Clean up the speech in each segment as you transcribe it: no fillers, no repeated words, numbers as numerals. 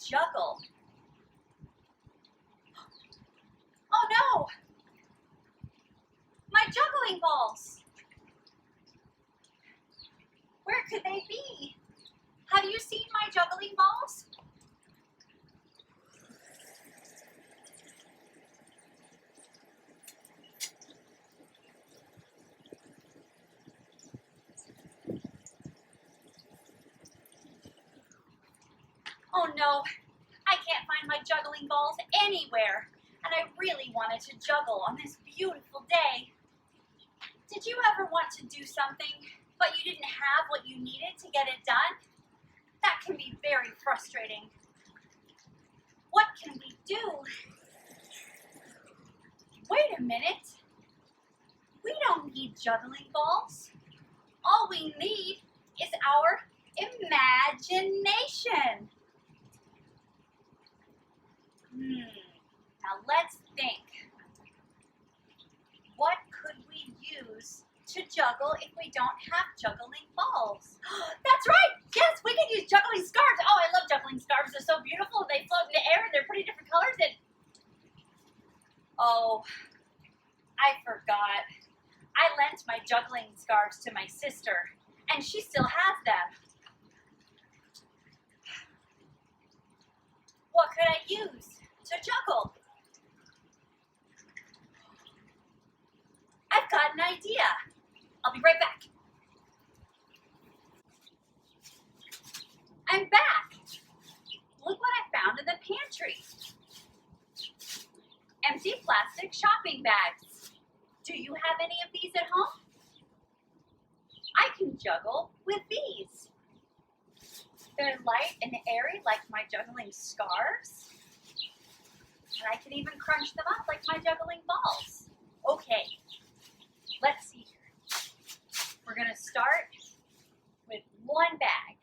juggle. Oh no! My juggling balls! Where could they be? Have you seen my juggling balls? Oh no, I can't find my juggling balls anywhere, and I really wanted to juggle on this beautiful day. Did you ever want to do something, but you didn't have what you needed to get it done? That can be very frustrating. What can we do? Wait a minute. We don't need juggling balls. All we need is our imagination. Now let's think. What could we use to juggle if we don't have juggling balls? That's right! Yes, we can use juggling scarves. Oh, I love juggling scarves. They're so beautiful. They float in the air and they're pretty different colors. And oh, I forgot. I lent my juggling scarves to my sister, and she still has them. What could I use to juggle? I've got an idea. I'll be right back. I'm back. Look what I found in the pantry. Empty plastic shopping bags. Do you have any of these at home? I can juggle with these. They're light and airy like my juggling scarves. And I can even crunch them up like my juggling balls. Okay, let's see here. We're gonna start with one bag.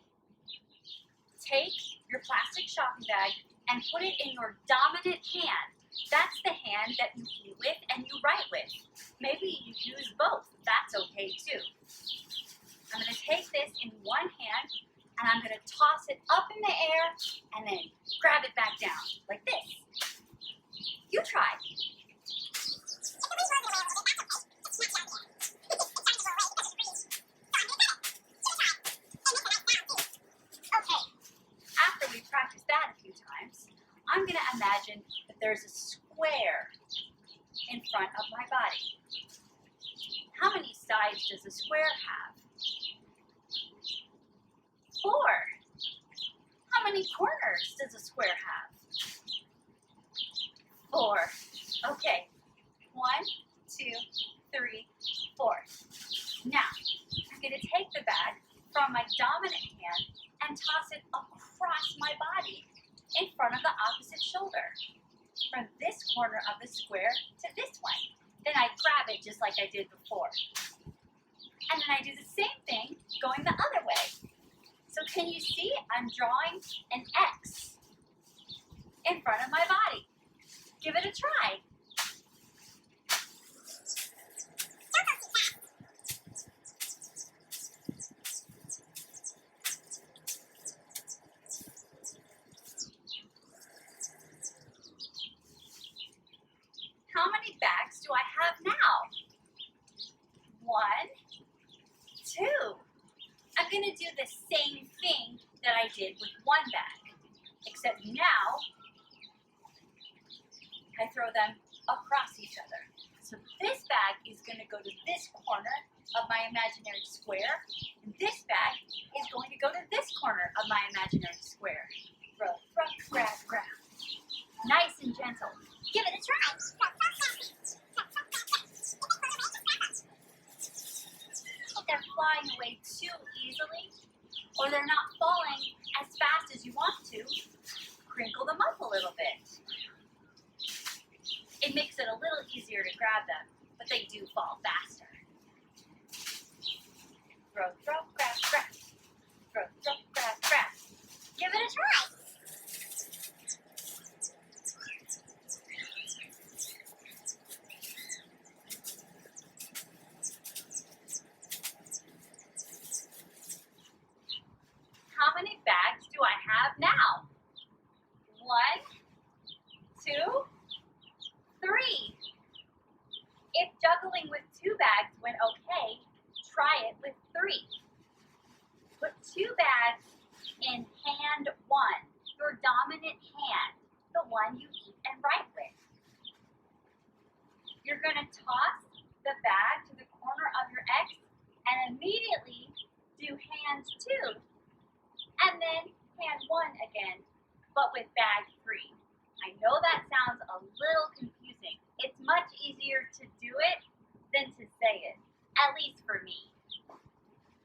Take your plastic shopping bag and put it in your dominant hand. That's the hand that you eat with and you write with. Maybe you use both. That's okay too. I'm going to take this in one hand and I'm going to toss it up in the air and then grab it back down like this. You try. Okay. After we practice that a few times, I'm going to imagine that there's a square in front of my body. How many sides does a square have? 4. How many corners does a square have? 4. Okay. 1, 2, 3, 4. Now, I'm going to take the bag from my dominant hand and toss it across my body in front of the opposite shoulder, from this corner of the square to this one. Then I grab it just like I did before. And then I do the same thing going the other way. So can you see I'm drawing an X in front of my body? Give it a try. How many bags do I have now? 1, 2. I'm going to do the same thing that I did with one bag, except now I throw them across each other. So this bag is going to go to this corner of my imaginary square, and this bag is going to go to this corner of my imaginary square. Throw, grab, grab. Nice and gentle. Give it a try. If they're flying away too easily, or they're not falling as fast as you want to, crinkle them up a little bit. It makes it a little easier to grab them, but they do fall faster. Throw, grab, grab. Throw, grab, grab. Give it a try. How many bags do I have now?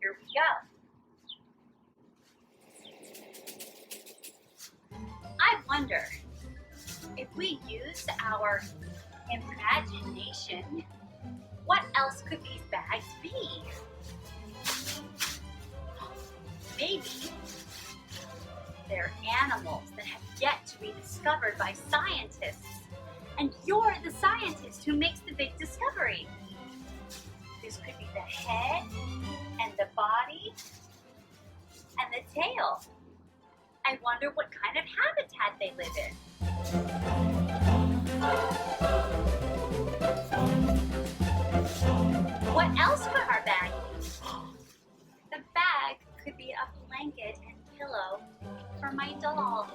here we go. I wonder if we use our imagination, what else could these bags be? Maybe they're animals that have yet to be discovered by scientists, and you're the scientist who makes the big discovery. This could be the head and the body and the tail. I wonder what kind of habitat they live in. What else could our bag be? The bag could be a blanket and pillow for my doll.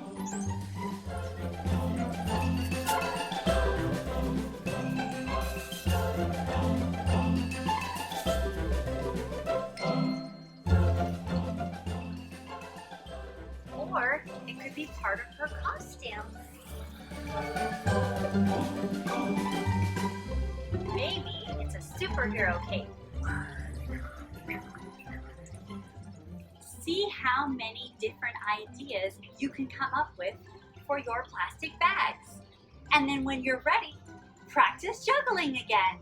Or it could be part of her costume. Maybe it's a superhero cape. See how many different ideas you can come up with for your plastic bags. And then when you're ready, practice juggling again.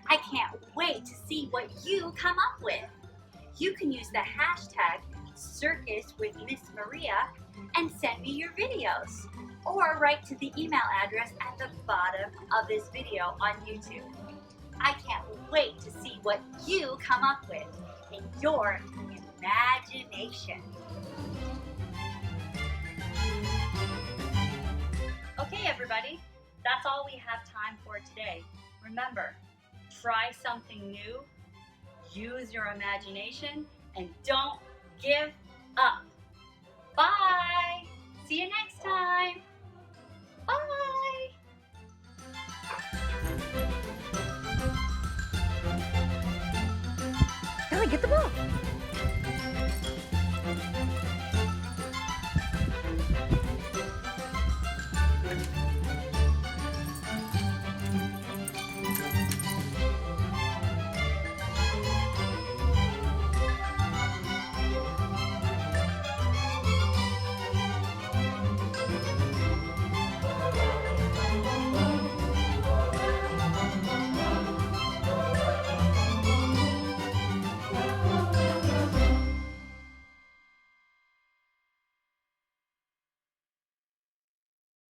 I can't wait to see what you come up with. You can use the hashtag Circus with Miss Maria and send me your videos, or write to the email address at the bottom of this video on YouTube. I can't wait to see what you come up with in your imagination. Okay, everybody, that's all we have time for today. Remember, try something new, use your imagination, and don't give up. Bye. See you next time. Bye. Dolly, get the ball.